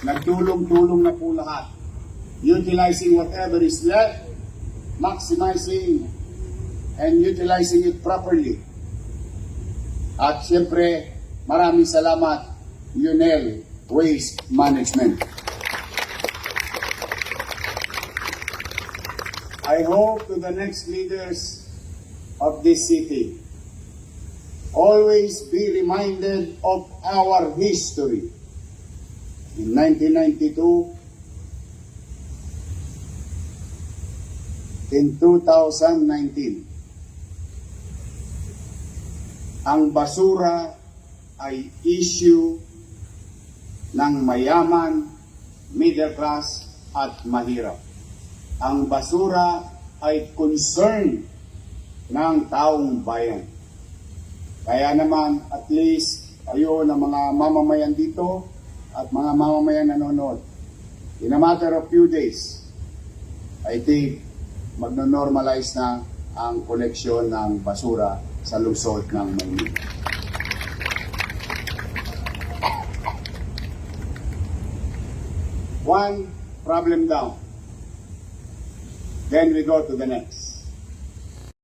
Nagtulong-tulong na po lahat. Utilizing whatever is left, maximizing and utilizing it properly. At siyempre, maraming salamat, UNEL Waste Management. I hope to the next leaders of this city, always be reminded of our history. In 1992, in 2019, ang basura ay issue ng mayaman, middle class at mahirap. Ang basura ay concern ng taong bayan. Kaya naman, at least, kayo na mga mamamayan dito at mga mamamayan nanonood, in a matter of few days, I think, magno-normalize na ang koleksyon ng basura sa lungsod ng Maynila. One problem down. Then we go to the next.